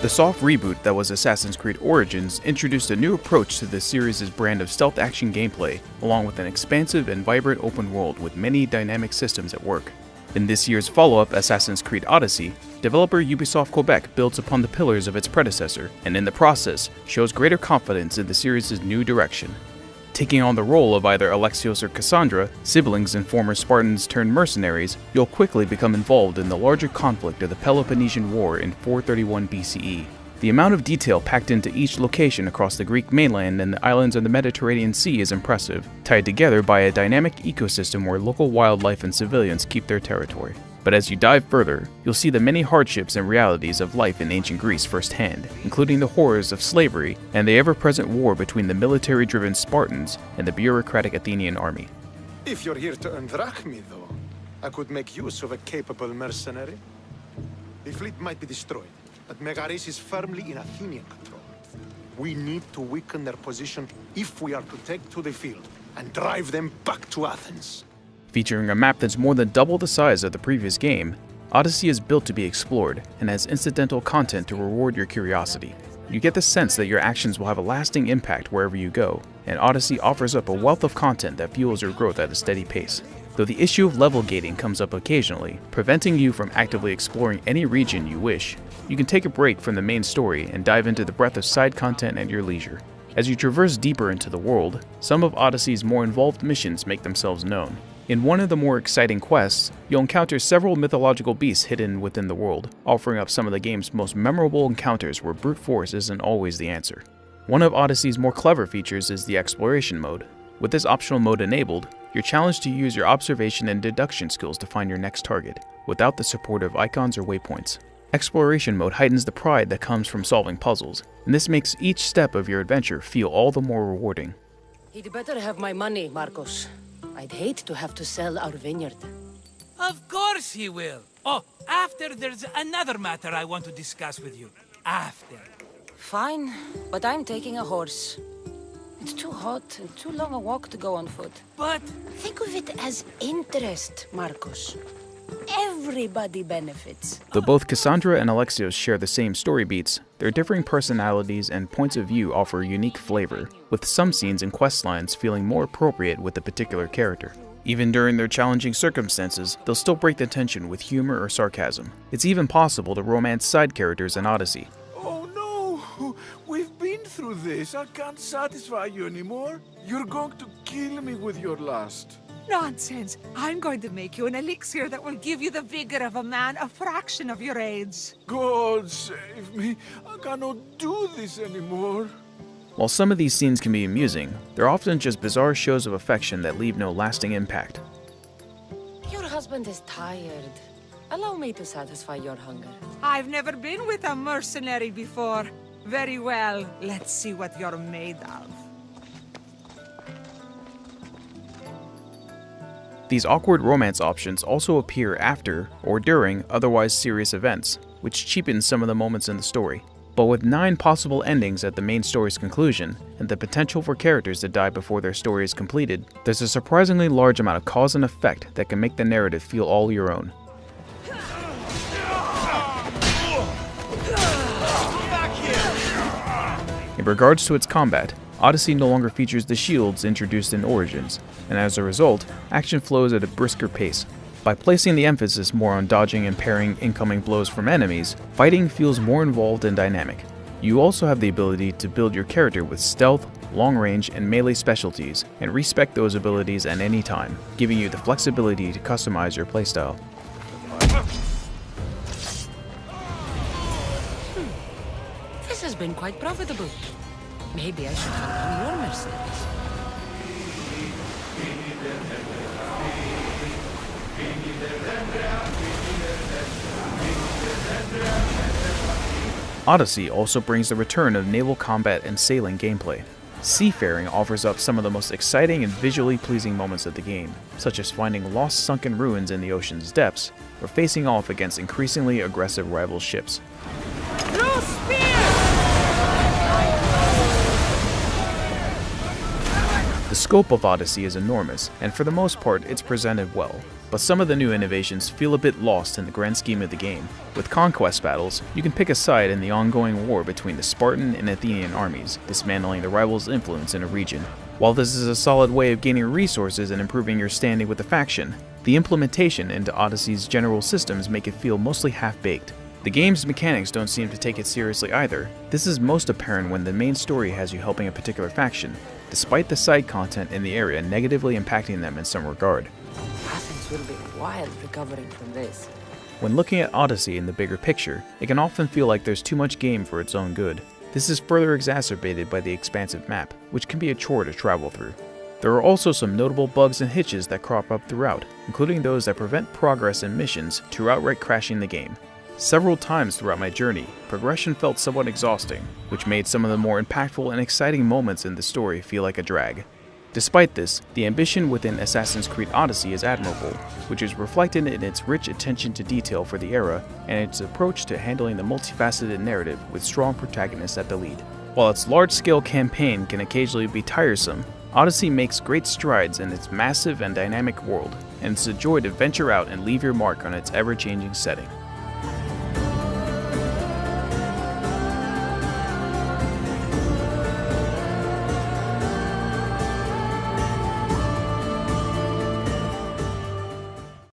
The soft reboot that was Assassin's Creed Origins introduced a new approach to the series' brand of stealth action gameplay, along with an expansive and vibrant open world with many dynamic systems at work. In this year's follow-up, Assassin's Creed Odyssey, developer Ubisoft Quebec builds upon the pillars of its predecessor, and in the process, shows greater confidence in the series' new direction. Taking on the role of either Alexios or Cassandra, siblings and former Spartans turned mercenaries, you'll quickly become involved in the larger conflict of the Peloponnesian War in 431 BCE. The amount of detail packed into each location across the Greek mainland and the islands of the Mediterranean Sea is impressive, tied together by a dynamic ecosystem where local wildlife and civilians keep their territory. But as you dive further, you'll see the many hardships and realities of life in ancient Greece firsthand, including the horrors of slavery and the ever-present war between the military-driven Spartans and the bureaucratic Athenian army. If you're here to earn drachmi, though, I could make use of a capable mercenary. The fleet might be destroyed, but Megaris is firmly in Athenian control. We need to weaken their position if we are to take to the field and drive them back to Athens. Featuring a map that's more than double the size of the previous game, Odyssey is built to be explored and has incidental content to reward your curiosity. You get the sense that your actions will have a lasting impact wherever you go, and Odyssey offers up a wealth of content that fuels your growth at a steady pace. Though the issue of level gating comes up occasionally, preventing you from actively exploring any region you wish, you can take a break from the main story and dive into the breadth of side content at your leisure. As you traverse deeper into the world, some of Odyssey's more involved missions make themselves known. In one of the more exciting quests, you'll encounter several mythological beasts hidden within the world, offering up some of the game's most memorable encounters where brute force isn't always the answer. One of Odyssey's more clever features is the exploration mode. With this optional mode enabled, you're challenged to use your observation and deduction skills to find your next target, without the support of icons or waypoints. Exploration mode heightens the pride that comes from solving puzzles, and this makes each step of your adventure feel all the more rewarding. He'd better have my money, Marcos. I'd hate to have to sell our vineyard. Of course he will. Oh, after there's another matter I want to discuss with you. After. Fine, but I'm taking a horse. It's too hot and too long a walk to go on foot. But Think of it as interest, Marcos. Everybody benefits. Though both Cassandra and Alexios share the same story beats, their differing personalities and points of view offer a unique flavor, with some scenes and quest lines feeling more appropriate with a particular character. Even during their challenging circumstances, they'll still break the tension with humor or sarcasm. It's even possible to romance side characters in Odyssey. Oh no! We've been through this. I can't satisfy you anymore. You're going to kill me with your lust. Nonsense. I'm going to make you an elixir that will give you the vigor of a man a fraction of your age. God save me. I cannot do this anymore. While some of these scenes can be amusing, they're often just bizarre shows of affection that leave no lasting impact. Your husband is tired. Allow me to satisfy your hunger. I've never been with a mercenary before. Very well. Let's see what you're made of. These awkward romance options also appear after or during otherwise serious events, which cheapens some of the moments in the story. But with 9 possible endings at the main story's conclusion, and the potential for characters to die before their story is completed, there's a surprisingly large amount of cause and effect that can make the narrative feel all your own. In regards to its combat, Odyssey no longer features the shields introduced in Origins, and as a result, action flows at a brisker pace. By placing the emphasis more on dodging and parrying incoming blows from enemies, fighting feels more involved and dynamic. You also have the ability to build your character with stealth, long range, and melee specialties, and respec those abilities at any time, giving you the flexibility to customize your playstyle. This has been quite profitable. Maybe I should become your mercenaries. Odyssey also brings the return of naval combat and sailing gameplay. Seafaring offers up some of the most exciting and visually pleasing moments of the game, such as finding lost sunken ruins in the ocean's depths, or facing off against increasingly aggressive rival ships. The scope of Odyssey is enormous, and for the most part it's presented well, but some of the new innovations feel a bit lost in the grand scheme of the game. With conquest battles, you can pick a side in the ongoing war between the Spartan and Athenian armies, dismantling the rivals' influence in a region. While this is a solid way of gaining resources and improving your standing with the faction, the implementation into Odyssey's general systems make it feel mostly half-baked. The game's mechanics don't seem to take it seriously either. This is most apparent when the main story has you helping a particular faction, despite the side content in the area negatively impacting them in some regard. Athens will be wild recovering from this. When looking at Odyssey in the bigger picture, it can often feel like there's too much game for its own good. This is further exacerbated by the expansive map, which can be a chore to travel through. There are also some notable bugs and hitches that crop up throughout, including those that prevent progress in missions to outright crashing the game. Several times throughout my journey, progression felt somewhat exhausting, which made some of the more impactful and exciting moments in the story feel like a drag. Despite this, the ambition within Assassin's Creed Odyssey is admirable, which is reflected in its rich attention to detail for the era and its approach to handling the multifaceted narrative with strong protagonists at the lead. While its large-scale campaign can occasionally be tiresome, Odyssey makes great strides in its massive and dynamic world, and it's a joy to venture out and leave your mark on its ever-changing setting.